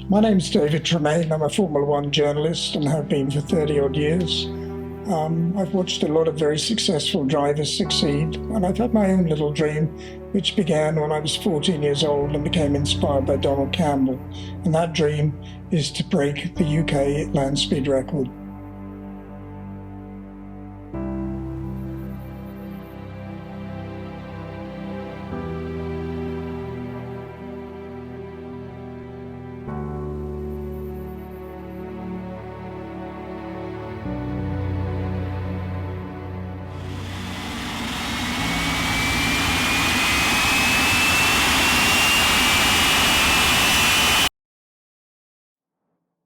My name's David Tremayne. I'm a Formula One journalist and have been for 30 odd years. I've watched a lot of very successful drivers succeed, and I've had my own little dream, which began when I was 14 years old and became inspired by Donald Campbell. And that dream is to break the UK land speed record.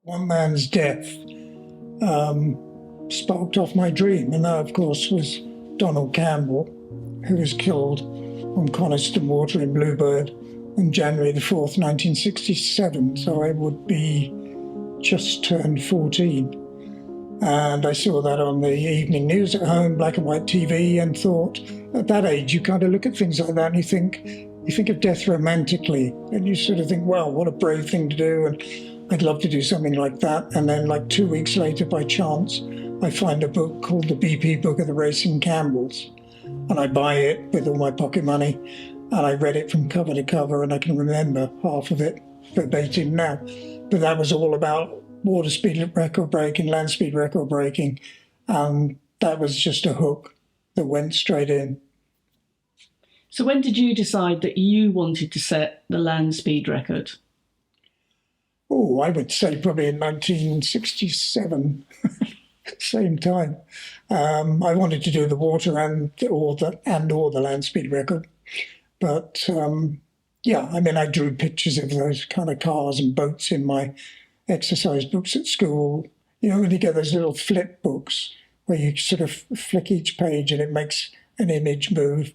One man's death sparked off my dream, and that, of course, was Donald Campbell, who was killed on Coniston Water in Bluebird on January the 4th, 1967. So I would be just turned 14. And I saw that on the evening news at home, black and white TV, and thought, at that age, you kind of look at things like that and you think of death romantically, and you sort of think, well, what a brave thing to do, and I'd love to do something like that. And then like 2 weeks later, by chance, I find a book called the BP Book of the Racing Campbells. And I buy it with all my pocket money. And I read it from cover to cover, and I can remember half of it verbatim now. But that was all about water speed record breaking, land speed record breaking. And that was just a hook that went straight in. So when did you decide that you wanted to set the land speed record? Oh, I would say probably in 1967, same time. I wanted to do the water and or the land speed record. But yeah, I mean, I drew pictures of those kind of cars and boats in my exercise books at school. You know, when you get those little flip books where you sort of flick each page and it makes an image move.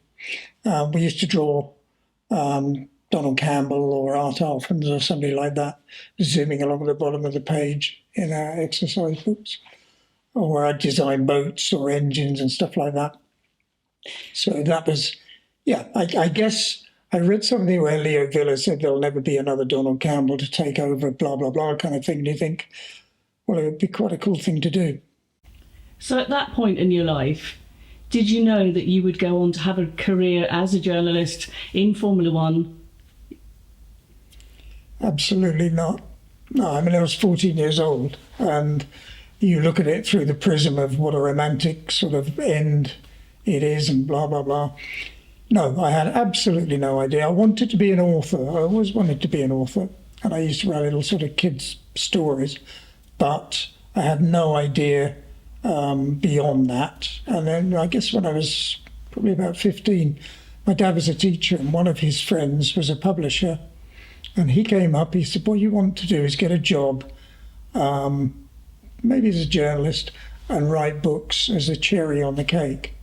We used to draw Donald Campbell or Art Alphons or somebody like that, zooming along the bottom of the page in our exercise books. Or I'd design boats or engines and stuff like that. So that was, yeah, I guess I read something where Leo Villa said there'll never be another Donald Campbell to take over, blah, blah, blah, kind of thing. And you think, well, it would be quite a cool thing to do. So at that point in your life, did you know that you would go on to have a career as a journalist in Formula One? Absolutely not. No, I mean, I was 14 years old, and you look at it through the prism of what a romantic sort of end it is and blah, blah, blah. No, I had absolutely no idea. I wanted to be an author. I always wanted to be an author, and I used to write little sort of kids' stories, but I had no idea beyond that. And then I guess when I was probably about 15, my dad was a teacher, and one of his friends was a publisher. And he came up, he said, what you want to do is get a job, maybe as a journalist, and write books as a cherry on the cake.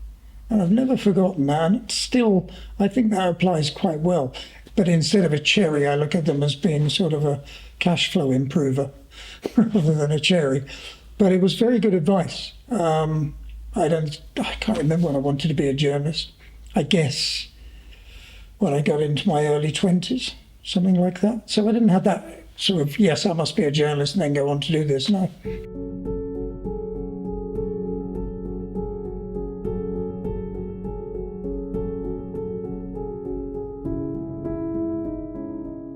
And I've never forgotten that. And it's still, I think that applies quite well. But instead of a cherry, I look at them as being sort of a cash flow improver rather than a cherry. But it was very good advice. I can't remember when I wanted to be a journalist. I guess when I got into my early 20s. Something like that. So I didn't have that sort of, yes, I must be a journalist and then go on to do this. No.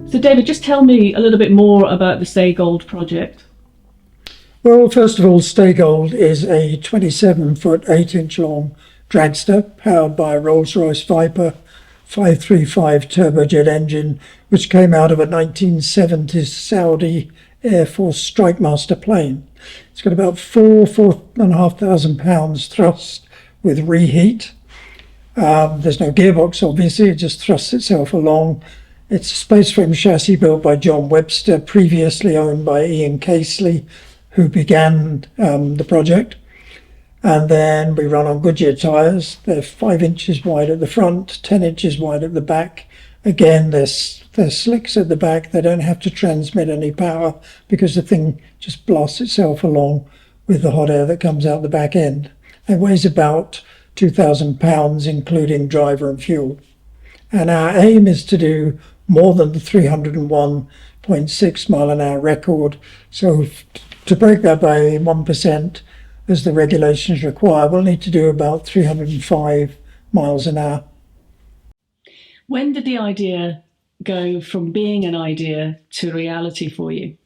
So David, just tell me a little bit more about the StayGold project. Well, first of all, StayGold is a 27-foot, 8-inch long dragster powered by a Rolls-Royce Viper 535 turbojet engine, which came out of a 1970s Saudi Air Force Strike Master plane. It's got about 4,500 pounds thrust with reheat. There's no gearbox, obviously, it just thrusts itself along. It's a space frame chassis built by John Webster, previously owned by Ian Casely, who began the project. And then we run on Goodyear tyres. They're 5 inches wide at the front, 10 inches wide at the back. Again, they're slicks at the back. They don't have to transmit any power because the thing just blasts itself along with the hot air that comes out the back end. It weighs about 2,000 pounds, including driver and fuel. And our aim is to do more than the 301 0.6 mile an hour record. So to break that by 1%, as the regulations require, we'll need to do about 305 miles an hour. When did the idea go from being an idea to reality for you?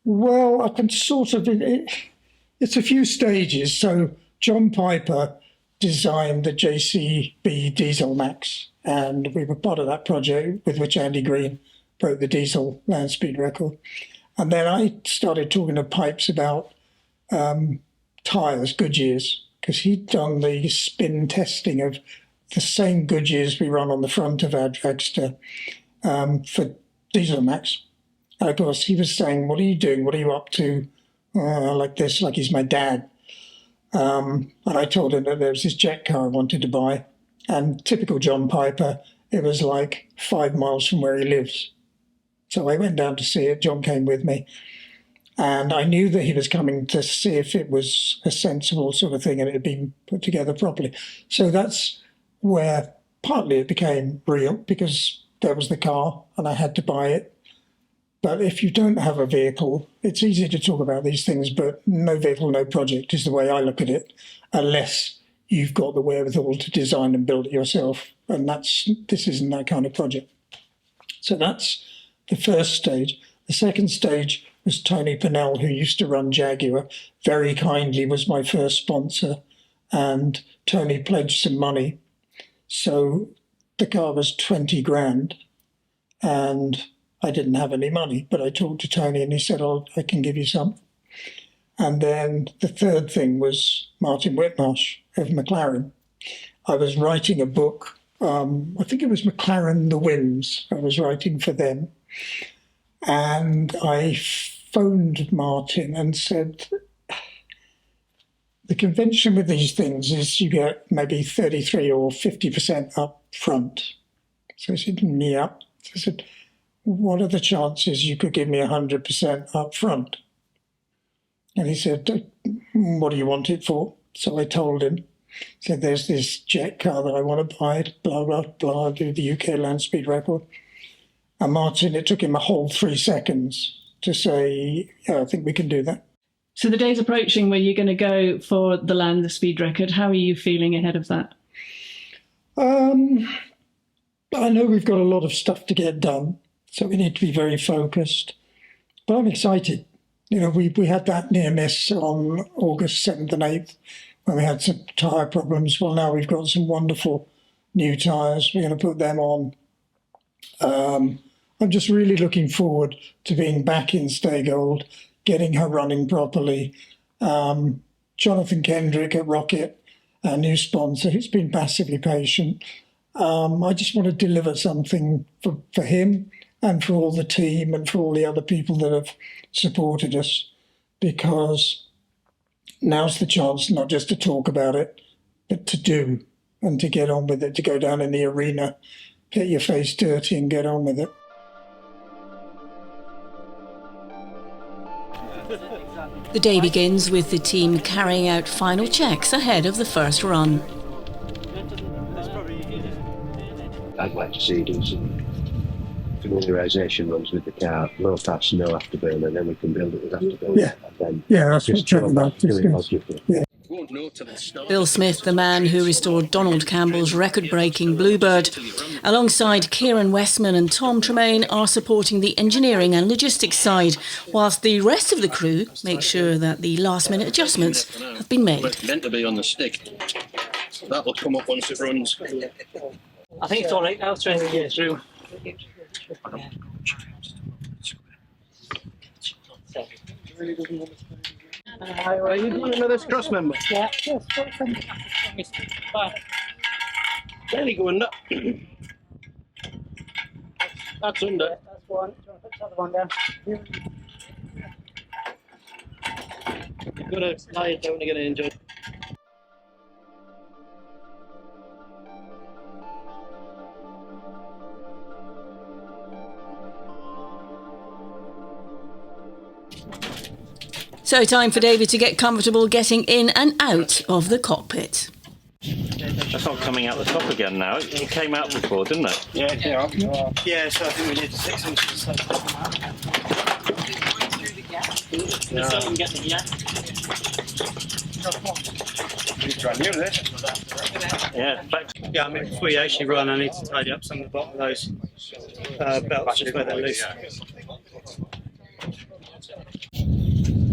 Well, I can sort of, it's a few stages. So John Piper designed the JCB Diesel Max, and we were part of that project with which Andy Green broke the diesel land speed record. And then I started talking to Pipes about tyres, Goodyears, because he'd done the spin testing of the same Goodyears we run on the front of our dragster for Diesel Max. And of course, he was saying, "What are you doing? What are you up to?" Like this, like he's my dad. And I told him that there was this jet car I wanted to buy. And typical John Piper, it was like 5 miles from where he lives. So I went down to see it. John came with me. And I knew that he was coming to see if it was a sensible sort of thing and it had been put together properly. So that's where partly it became real, because there was the car and I had to buy it. But if you don't have a vehicle, it's easy to talk about these things, but no vehicle, no project is the way I look at it, unless you've got the wherewithal to design and build it yourself. And this isn't that kind of project. So that's the first stage. The second stage was Tony Pennell, who used to run Jaguar, very kindly was my first sponsor, and Tony pledged some money. So the car was 20 grand, and I didn't have any money, but I talked to Tony and he said, "Oh, I can give you some." And then the third thing was Martin Whitmarsh of McLaren. I was writing a book, I think it was McLaren The Winds, I was writing for them. And I phoned Martin and said, the convention with these things is you get maybe 33 or 50% up front. So I said, yeah. So I said, what are the chances you could give me 100% up front? And he said, what do you want it for? So I told him. He said, there's this jet car that I want to buy, blah, blah, blah, do the UK land speed record. And Martin, it took him a whole 3 seconds to say, yeah, I think we can do that. So the day's approaching where you're going to go for the land speed record. How are you feeling ahead of that? I know we've got a lot of stuff to get done, so we need to be very focused. But I'm excited. You know, we had that near miss on August 7th and 8th when we had some tyre problems. Well, now we've got some wonderful new tyres. We're going to put them on. I'm just really looking forward to being back in StayGold, getting her running properly. Jonathan Kendrick at ROKiT, our new sponsor, who's been massively patient. I just want to deliver something for him and for all the team and for all the other people that have supported us, because now's the chance not just to talk about it, but to do and to get on with it, to go down in the arena, get your face dirty and get on with it. The day begins with the team carrying out final checks ahead of the first run. I'd like to see do some familiarisation runs with the car, low fast, no afterburner, and then we can build it with afterburner. Yeah, that's what I'm about. Yeah. Bill Smith, the man who restored Donald Campbell's record-breaking Bluebird, alongside Kieran Westman and Tom Tremayne, are supporting the engineering and logistics side, whilst the rest of the crew make sure that the last-minute adjustments have been made. It's meant to be on the stick. That'll come up once it runs. I think it's all right now, trying to get through. Are you doing another cross member? Yeah. Barely going up. That's under. That's one. Do you want to put the other one down? You've got to lie it down to get it enjoy. So time for David to get comfortable getting in and out of the cockpit. That's not coming out the top again now. It came out before, didn't it? Yeah, yeah. Yeah, so I think we need 6 inches. So we can get the gap. Yeah. Yeah, I mean, before you actually run, I need to tidy up some of the bottom of those belts just where they're loose.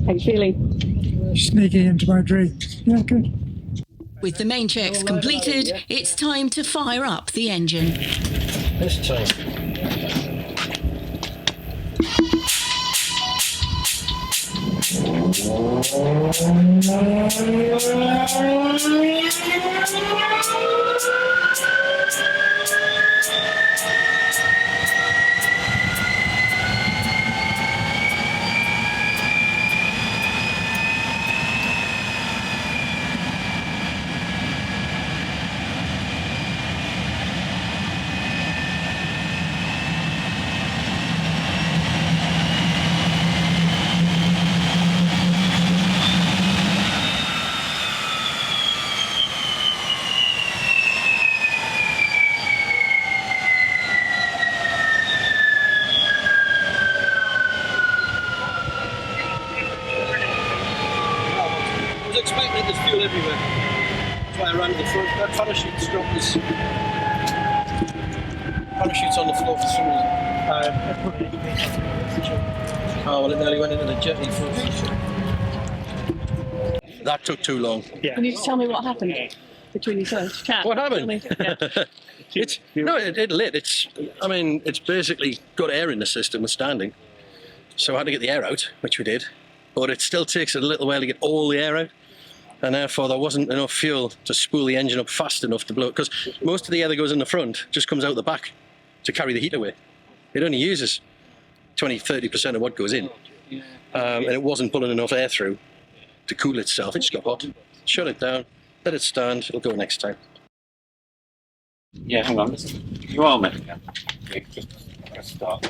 How you feeling? Sneaking into my dreams. Yeah, good. With the main checks completed, it's time to fire up the engine. This time. I was expecting there's fuel everywhere. That's why I ran to the front. That parachute's dropped this. Parachute's on the floor for some reason. Oh, well, it nearly went into the jetty. That took too long. Can you just tell me what happened between yourselves? Chat. What happened? It's no, it lit. I mean, it's basically got air in the system with standing. So I had to get the air out, which we did. But it still takes a little while to get all the air out. And therefore there wasn't enough fuel to spool the engine up fast enough to blow it. Because most of the air that goes in the front just comes out the back to carry the heat away. It only uses 20-30% of what goes in. And it wasn't pulling enough air through to cool itself. It just got hot. Shut it down, let it stand, it'll go next time. Yeah, hang on. You are meant again. Okay, just press start.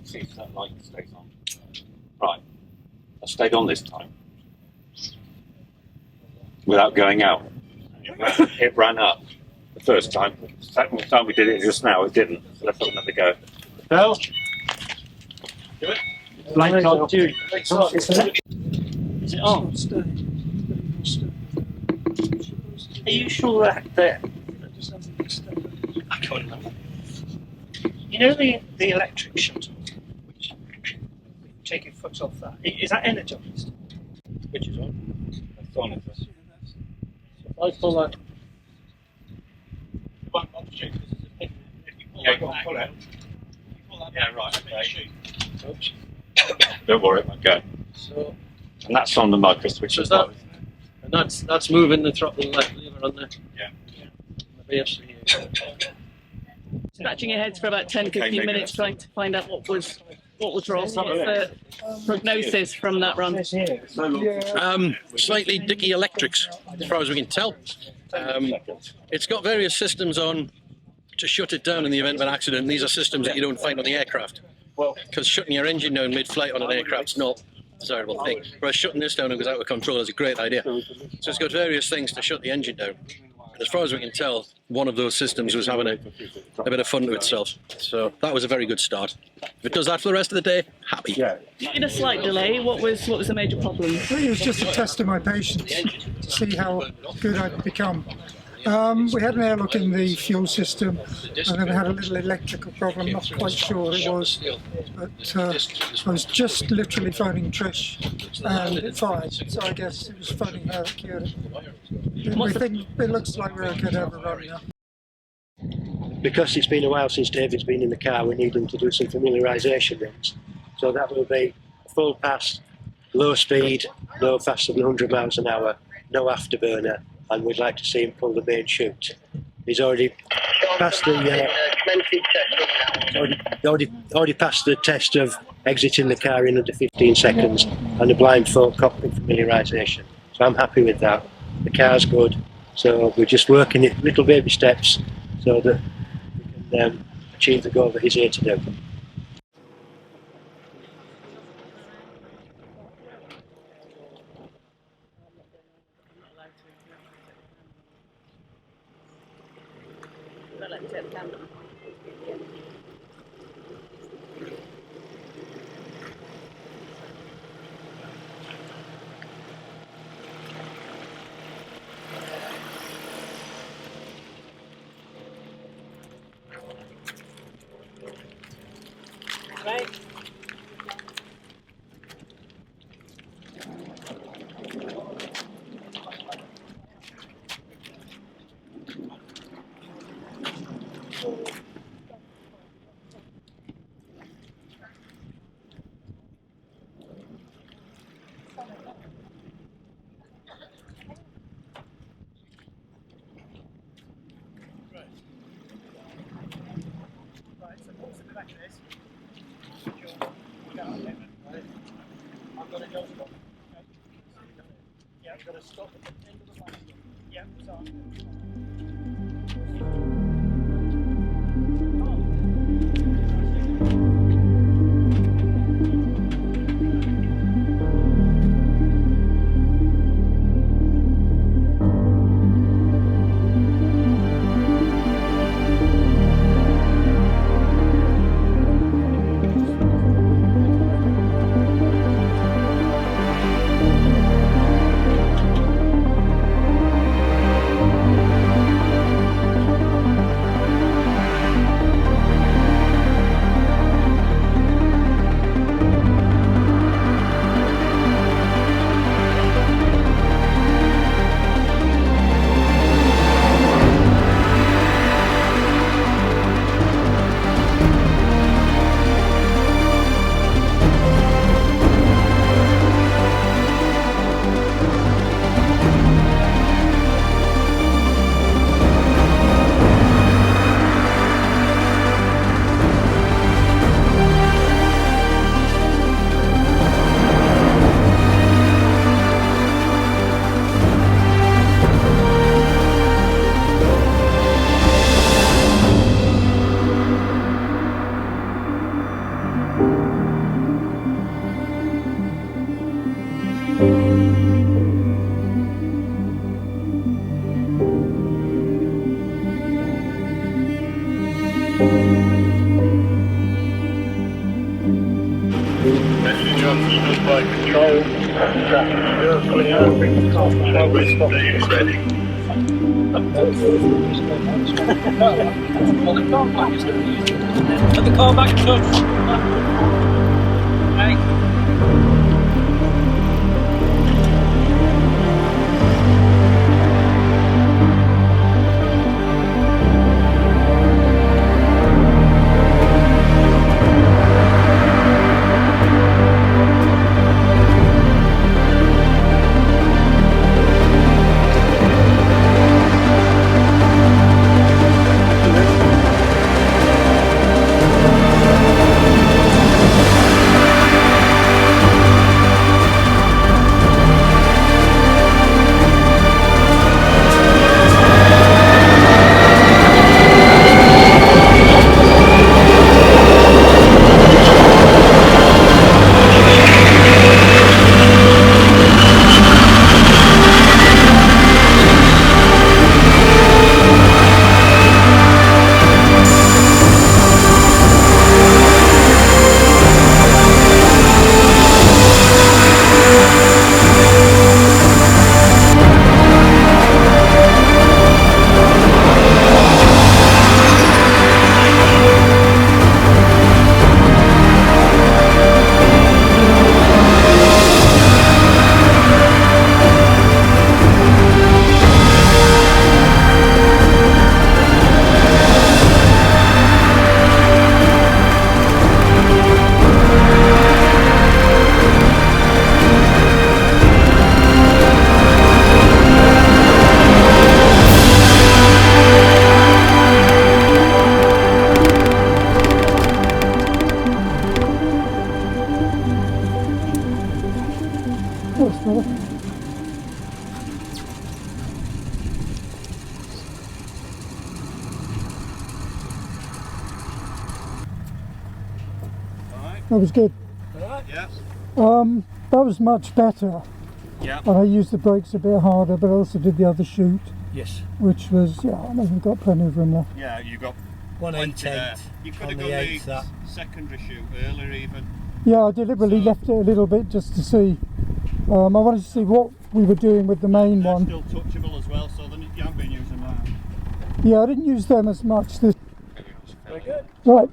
See if that light stays on. Right. I stayed on this time. Without going out. It ran up the first time. The second time we did it just now, it didn't. So let's have another go. Bell? Do it. Light on, dude. Is it on? Are you sure that I can't remember. You know the electric shuttle, which take your foot off that. Is that energised? Which is on? That's on. So if I pull that. It won't shoot because there's a pin. If you pull that, pull it. Yeah, right. Okay. Oops. Don't worry. Okay. So. And that's on the motor switch as well. And that's moving the throttle left lever on there. Yeah. Scratching your heads for about 10-15 minutes trying to find out what was wrong. What's the prognosis from that run? Slightly dicky electrics, as far as we can tell. It's got various systems on to shut it down in the event of an accident. These are systems that you don't find on the aircraft. Because shutting your engine down mid-flight on an aircraft's not a desirable thing. Whereas shutting this down and goes out of control is a great idea. So it's got various things to shut the engine down. And as far as we can tell, one of those systems was having a bit of fun to itself. So that was a very good start. If it does that for the rest of the day, happy. In a slight delay, what was the major problem? I think it was just a test of my patience to see how good I'd become. We had an airlock in the fuel system, and then we had a little electrical problem. Not quite sure what it was, but I was just literally phoning Trish, and it fired. So I guess it was phoning her that cured it. We think it looks like we're okay to have a run now. Because it's been a while since David's been in the car, we need him to do some familiarisation runs. So that will be a full pass, low speed, no faster than 100 miles an hour, no afterburner, and we'd like to see him pull the main chute. He's already passed the already passed the test of exiting the car in under 15 seconds and the blindfold cockpit familiarisation. So I'm happy with that. The car's good, so we're just working it little baby steps so that we can achieve the goal that he's here to do. Right. I've got a nose one. Yeah, I've got to stop at the end of the line. Yeah, sorry. Let the car back touch. Hey. That was good. Yeah. That was much better. Yeah. And I used the brakes a bit harder, but I also did the other chute. Yes. which was, yeah, I know we've got plenty of room there. Yeah, you got 188. You could On have the gone eighth, the that. secondary shoot earlier even. Yeah, I deliberately left it a little bit just to see. I wanted to see what we were doing with the main They're one. still touchable as well, so then you haven't been using that. Yeah, I didn't use them as much. Very good. Right.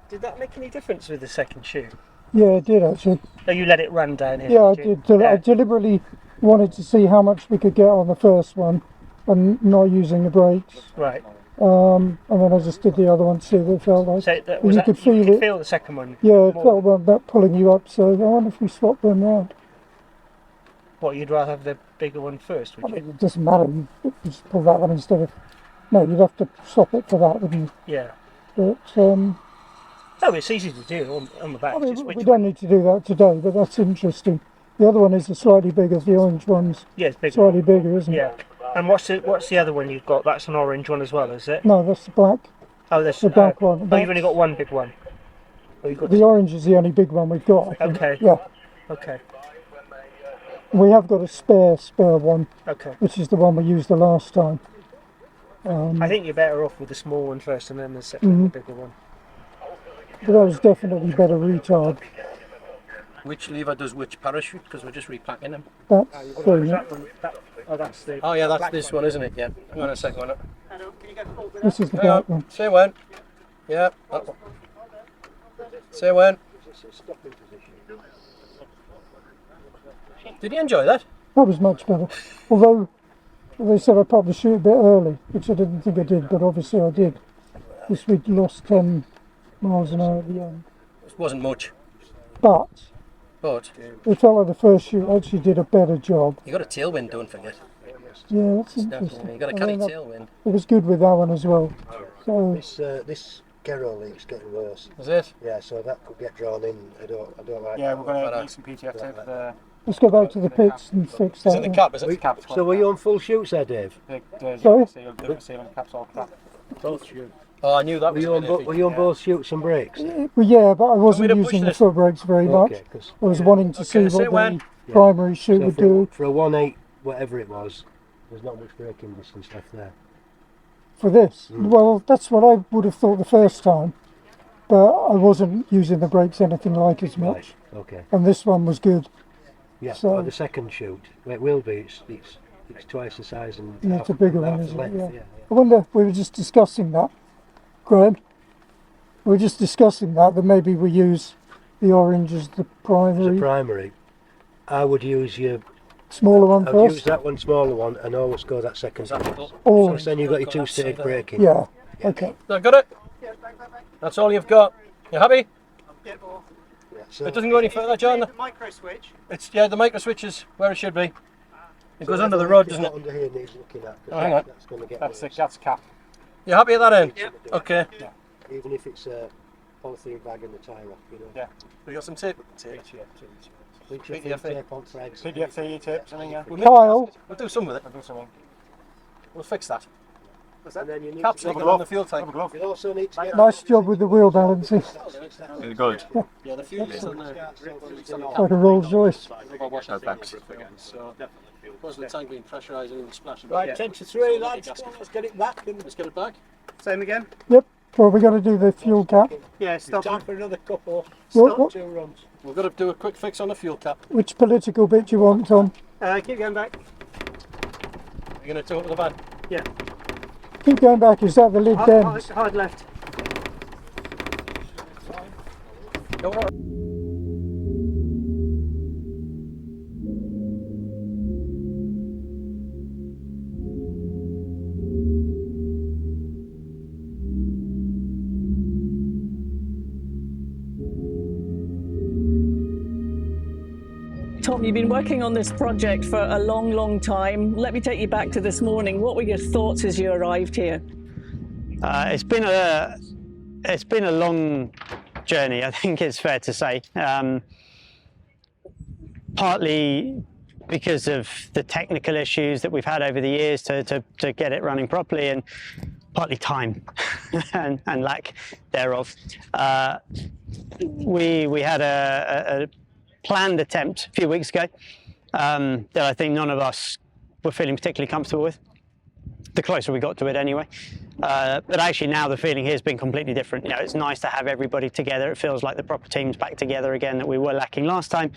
Did that make any difference with the second shoot? Yeah, it did actually. Oh, you let it run down here? Yeah, I you? did. I Yeah. deliberately wanted to see how much we could get on the first one and not using the brakes. Right. And then I just did the other one to see what it felt like. So that, And was you that, could feel you could it. feel the second one? Yeah, it more. felt like that pulling you up. So I wonder if we swap them round. What, you'd rather have the bigger one first, I would you? mean, it doesn't matter. You just pull that one instead of. No, you'd have to swap it for that, wouldn't you? Yeah. But Oh, it's easy to do on the back. I mean, just which we one? don't need to do that today. But that's interesting. The other one is slightly bigger. The orange one's Yeah, it's bigger. slightly bigger, isn't it? Yeah. And what's the other one you've got? That's an orange one as well, is it? No, that's the black. Oh, that's The black one. Oh, you've only got one big one. Oh, you've got The orange is the only big one we've got. I think. Okay. Yeah. Okay. We have got a spare one, Okay. which is the one we used the last time. I think you're better off with the small one first and then the second, the bigger one. But that was definitely better retard. Which lever does which parachute? Because we're just repacking them. That's brilliant. That's the. Oh yeah, that's this one, isn't it? Yeah. Hang on a second. This is the Hang black on. one. Say when. Yeah. That one. Say when. Did you enjoy that? That was much better. Although they said I probably shoot a bit early, which I didn't think I did, but obviously I did. Because we'd lost 10 miles an hour at the end. It wasn't much, But but it felt like the first shoot actually did a better job. you got a tailwind, don't forget. Yeah, that's Definitely. interesting. You got a I canny mean, that- tailwind. It was good with that one as well. So This Gero leak's getting worse. Is it? Yeah, so that could get drawn in. I don't like Yeah, that. we're going But, to need some PTF tape for the let's go back to the pits and fix Is that. it the one. cap? Is it? cap. So were you on full shoots there, Dave? Sorry? Seal and caps all crap. Both shoots. Oh, I knew that Were was you on, a bit were you on both shoots and brakes? Well, yeah, but I wasn't to push using the this? foot brakes very much. Okay, 'cause I was wanting to see say what when. the primary shoot so would for, do. for a 1.8, whatever it was, there's not much braking distance left there. For this? Well, that's what I would have thought the first time, but I wasn't using the brakes anything like as much, Right, okay. and this one was good. Yeah, So- or the second shoot, well, it will be, it's twice the size and Yeah, half, it's a bigger half one, the isn't length, it? Yeah. I wonder, we were just discussing that, Graham. We were just discussing that maybe we use the orange as the As a primary, primary, I would use your, smaller one I would use first. that one smaller one and always go that second Is that shoot. the- Or, Because then you've got your two-stage braking. yeah, okay. I got it. That's all you've got. You happy? Yeah, so It doesn't go any further, John. Micro switch. It's yeah, the micro switch is where it should be. It goes under the rod, doesn't it? Under here needs looking at. 'cause Oh, hang on. That's going to get That's worse. that's cap. You happy at that end? Okay. Even if it's a polythene bag and the tyre off, you know. Yeah. We got some tape. Which PTF you tape on threads. PTF tape, something, yeah. Kyle, We'll do some with it. I'll do something. We'll fix that. And then you need Caps to, taken on the fuel tank. you also need to get nice job with the wheel balancing. Good. Yeah, the fuel is on there. Like a Rolls Royce. So, was the tank being pressurised and splashing? Right, 10 to 3 lads, let's get it back and Let's get it back. Same again? Yep, well we got to do the fuel cap. Yeah, stop. time for another couple. What- 2 runs. We've got to do a quick fix on the fuel cap. Which political bit do you want, Tom? Keep going back. You're going to talk to the van. Yeah. Keep going back, is that the lid dams? Hard left. Go on. Tom, you've been working on this project for a long, long time. Let me take you back to this morning. What were your thoughts as you arrived here? It's been a long journey, I think it's fair to say. Partly because of the technical issues that we've had over the years to get it running properly, and partly time and lack thereof. We had planned attempt a few weeks ago that I think none of us were feeling particularly comfortable with. The closer we got to it anyway. But actually now the feeling here has been completely different. You know, it's nice to have everybody together. It feels like the proper team's back together again that we were lacking last time.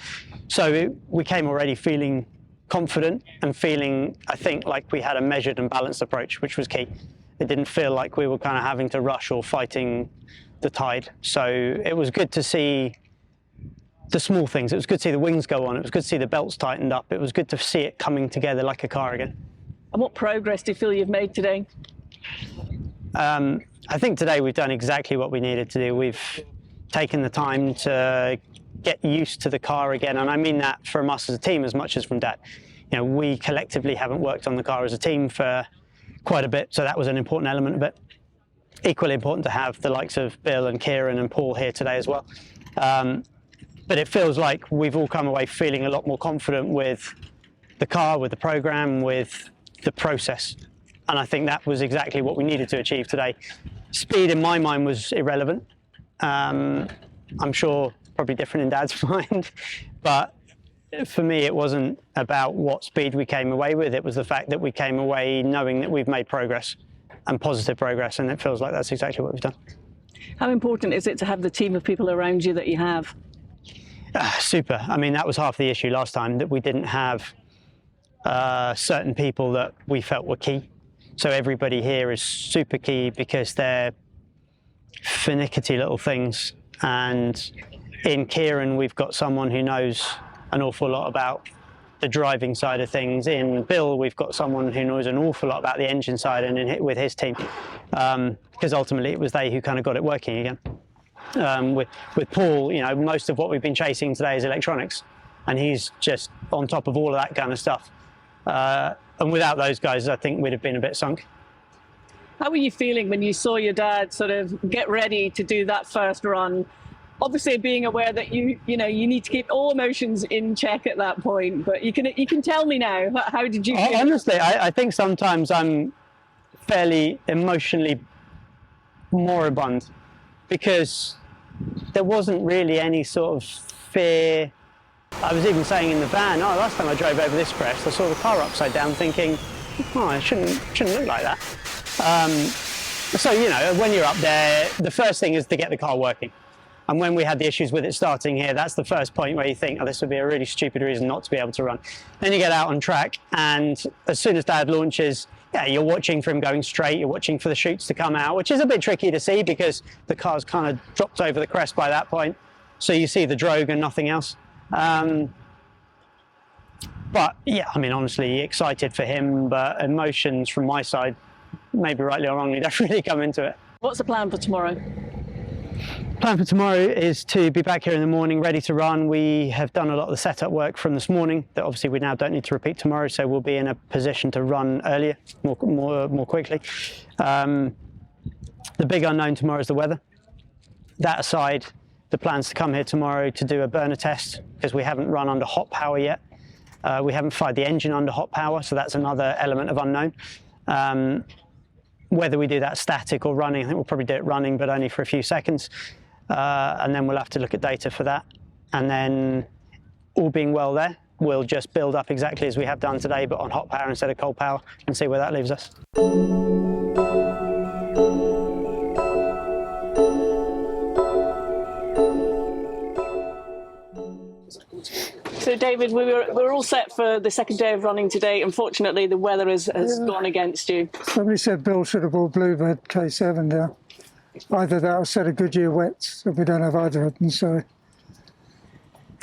So we came already feeling confident and feeling, I think, like we had a measured and balanced approach, which was key. It didn't feel like we were kind of having to rush or fighting the tide. So it was good to see the small things. It was good to see the wings go on. It was good to see the belts tightened up. It was good to see it coming together like a car again. And what progress do you feel you've made today? I think today we've done exactly what we needed to do. We've taken the time to get used to the car again, and I mean that from us as a team as much as from Dad. You know, we collectively haven't worked on the car as a team for quite a bit, so that was an important element of it. Equally important to have the likes of Bill and Kieran and Paul here today as well. But it feels like we've all come away feeling a lot more confident with the car, with the program, with the process. And I think that was exactly what we needed to achieve today. Speed in my mind was irrelevant. I'm sure probably different in Dad's mind, but for me it wasn't about what speed we came away with. It was the fact that we came away knowing that we've made progress and positive progress, and it feels like that's exactly what we've done. How important is it to have the team of people around you that you have? Super. I mean, that was half the issue last time, that we didn't have certain people that we felt were key. So everybody here is super key because they're finicky little things. And in Kieran, we've got someone who knows an awful lot about the driving side of things. In Bill, we've got someone who knows an awful lot about the engine side, and with his team, because ultimately it was they who kind of got it working again. With Paul, you know, most of what we've been chasing today is electronics, and he's just on top of all of that kind of stuff. And without those guys, I think we'd have been a bit sunk. How were you feeling when you saw your dad sort of get ready to do that first run? Obviously, being aware that you need to keep all emotions in check at that point, but you can tell me now. How did you feel? Honestly, I think sometimes I'm fairly emotionally moribund, because there wasn't really any sort of fear. I was even saying in the van, last time I drove over this crest, I saw the car upside down, thinking, it shouldn't look like that. So, you know, when you're up there, the first thing is to get the car working. And when we had the issues with it starting here, that's the first point where you think, this would be a really stupid reason not to be able to run. Then you get out on track, and as soon as Dad launches, you're watching for him going straight, you're watching for the chutes to come out, which is a bit tricky to see because the car's kind of dropped over the crest by that point. So you see the drogue and nothing else. But yeah, I mean, honestly, excited for him, but emotions from my side, maybe rightly or wrongly, don't really come into it. What's the plan for tomorrow? Plan for tomorrow is to be back here in the morning, ready to run. We have done a lot of the setup work from this morning that obviously we now don't need to repeat tomorrow, so we'll be in a position to run earlier, more quickly. The big unknown tomorrow is the weather. That aside, the plan's to come here tomorrow to do a burner test, because we haven't run under hot power yet. We haven't fired the engine under hot power, so that's another element of unknown. Whether we do that static or running, I think we'll probably do it running, but only for a few seconds. And then we'll have to look at data for that. And then, all being well there, we'll just build up exactly as we have done today, but on hot power instead of cold power, and see where that leaves us. So, David, we're all set for the second day of running today. Unfortunately, the weather has gone against you. Somebody said Bill should have brought Bluebird K7 down. Either that or a set of Goodyear wets, but we don't have either of them, so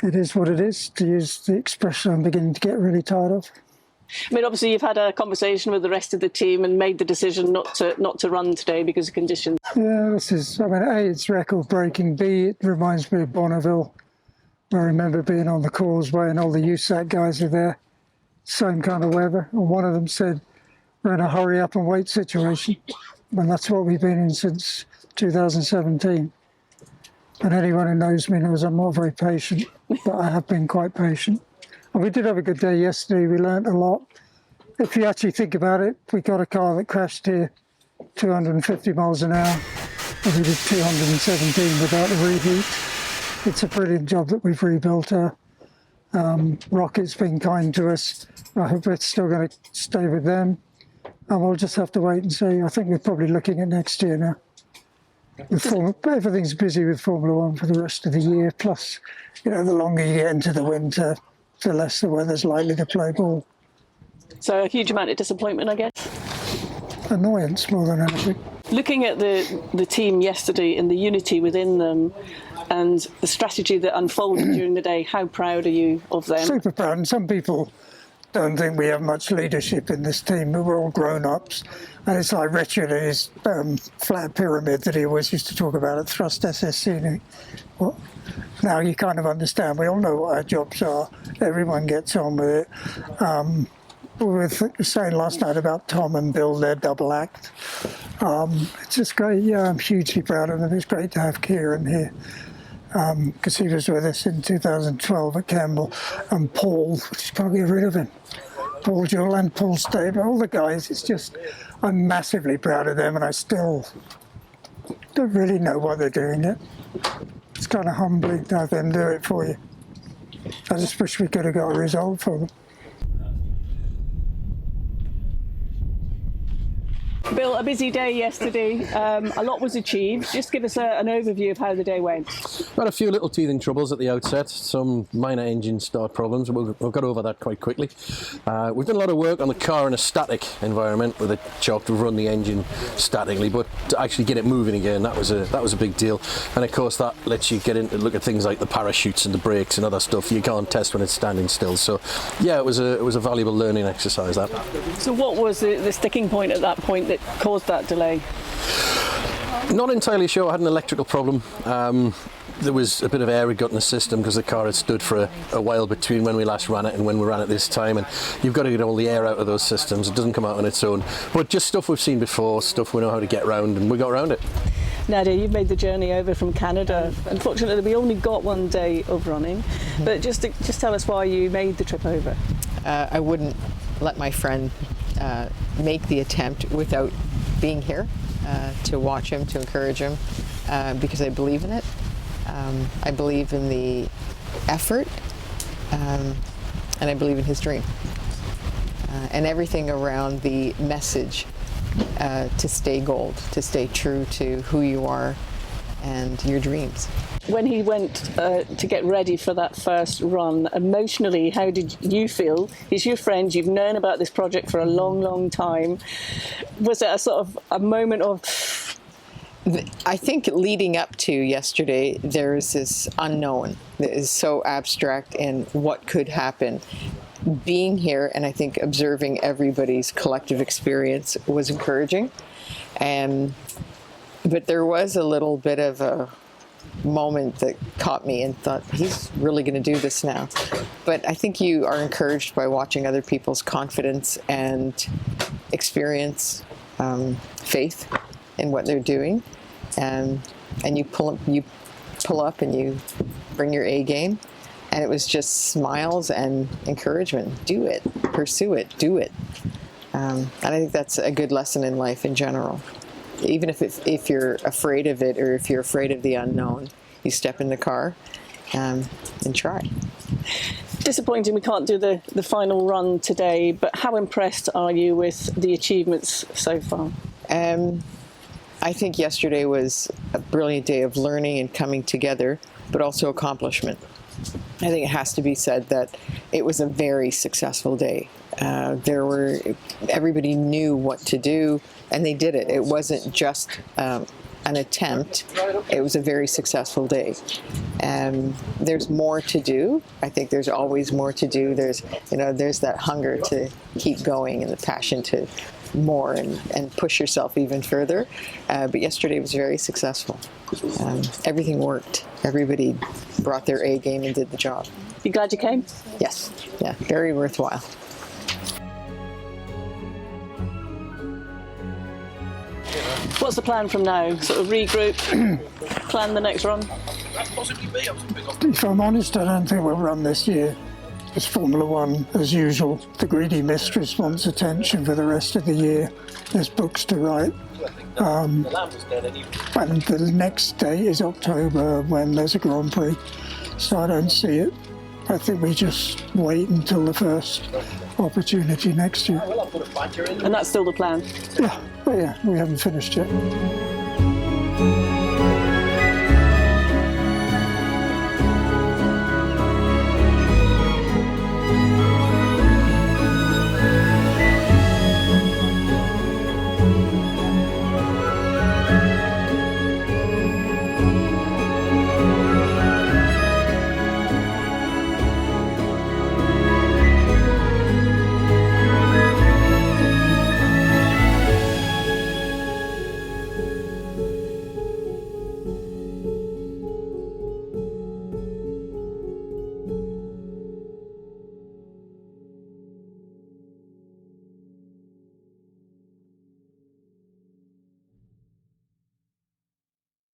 it is what it is, to use the expression I'm beginning to get really tired of. I mean, obviously, you've had a conversation with the rest of the team and made the decision not to run today because of conditions. Yeah, this is, I mean, A, it's record-breaking. B, it reminds me of Bonneville. I remember being on the causeway and all the USAC guys are there, same kind of weather. And one of them said, we're in a hurry up and wait situation. And that's what we've been in since 2017. And anyone who knows me knows I'm not very patient, but I have been quite patient. And we did have a good day yesterday. We learnt a lot. If you actually think about it, we got a car that crashed here 250 miles an hour, and we did 217 without the reheat. It's a brilliant job that we've rebuilt a ROKiT's been kind to us. I hope it's still going to stay with them. And we'll just have to wait and see. I think we're probably looking at next year now. Everything's busy with Formula One for the rest of the year. Plus, the longer you get into the winter, the less the weather's likely to play ball. So a huge amount of disappointment, I guess. Annoyance more than anything. Looking at the team yesterday and the unity within them and the strategy that unfolded during the day, how proud are you of them? Super proud. And some people don't think we have much leadership in this team, but we're all grown-ups. And it's like Richard and his flat pyramid that he always used to talk about at Thrust SSC. Well, now you kind of understand. We all know what our jobs are. Everyone gets on with it. We were saying last night about Tom and Bill, their double act. It's just great. Yeah, I'm hugely proud of them. It's great to have Kieran here because he was with us in 2012 at Campbell. And Paul, just can't get rid of him. Paul Jewell and Paul Staber, all the guys. It's just, I'm massively proud of them, and I still don't really know why they're doing it. It's kind of humbling to have them do it for you. I just wish we could have got a result for them. Bill, a busy day yesterday. A lot was achieved. Just give us an overview of how the day went. Got a few little teething troubles at the outset, some minor engine start problems. We've got over that quite quickly. We've done a lot of work on the car in a static environment with a job to run the engine statically, but to actually get it moving again, that was a big deal. And of course, that lets you get in to look at things like the parachutes and the brakes and other stuff you can't test when it's standing still. So, yeah, it was a valuable learning exercise. That. So, what was the sticking point at that point that caused that delay? Not entirely sure. I had an electrical problem. There was a bit of air had got in the system because the car had stood for a while between when we last ran it and when we ran it this time, and you've got to get all the air out of those systems. It doesn't come out on its own, but just stuff we've seen before, stuff we know how to get around, and we got around it. Nadia, you've made the journey over from Canada. Unfortunately, we only got one day of running, but just tell us why you made the trip over. I wouldn't let my friend make the attempt without being here to watch him, to encourage him, because I believe in it. I believe in the effort, and I believe in his dream. And everything around the message to stay gold, to stay true to who you are and your dreams. When he went to get ready for that first run, emotionally, how did you feel? He's your friend, you've known about this project for a long, long time. Was it a sort of a moment of... I think leading up to yesterday, there's this unknown that is so abstract in what could happen. Being here and I think observing everybody's collective experience was encouraging. But there was a little bit of a moment that caught me and thought, he's really going to do this now. But I think you are encouraged by watching other people's confidence and experience, faith in what they're doing, and you pull up and you bring your A game, and it was just smiles and encouragement. Do it, pursue it, do it. And I think that's a good lesson in life in general. Even if you're afraid of it, or if you're afraid of the unknown, you step in the car and try. Disappointing we can't do the final run today, but how impressed are you with the achievements so far? I think yesterday was a brilliant day of learning and coming together, but also accomplishment. I think it has to be said that it was a very successful day. Everybody knew what to do, and they did it. It wasn't just an attempt. It was a very successful day. There's more to do. I think there's always more to do. There's that hunger to keep going and the passion to more and push yourself even further. But yesterday was very successful. Everything worked. Everybody brought their A game and did the job. You glad you came? Yes. Yeah, very worthwhile. What's the plan from now? Sort of regroup, plan the next run? If I'm honest, I don't think we'll run this year. It's Formula One as usual. The greedy mistress wants attention for the rest of the year. There's books to write. And the next day is October when there's a Grand Prix. So I don't see it. I think we just wait until the first opportunity next year. And that's still the plan? Yeah, but yeah, we haven't finished yet.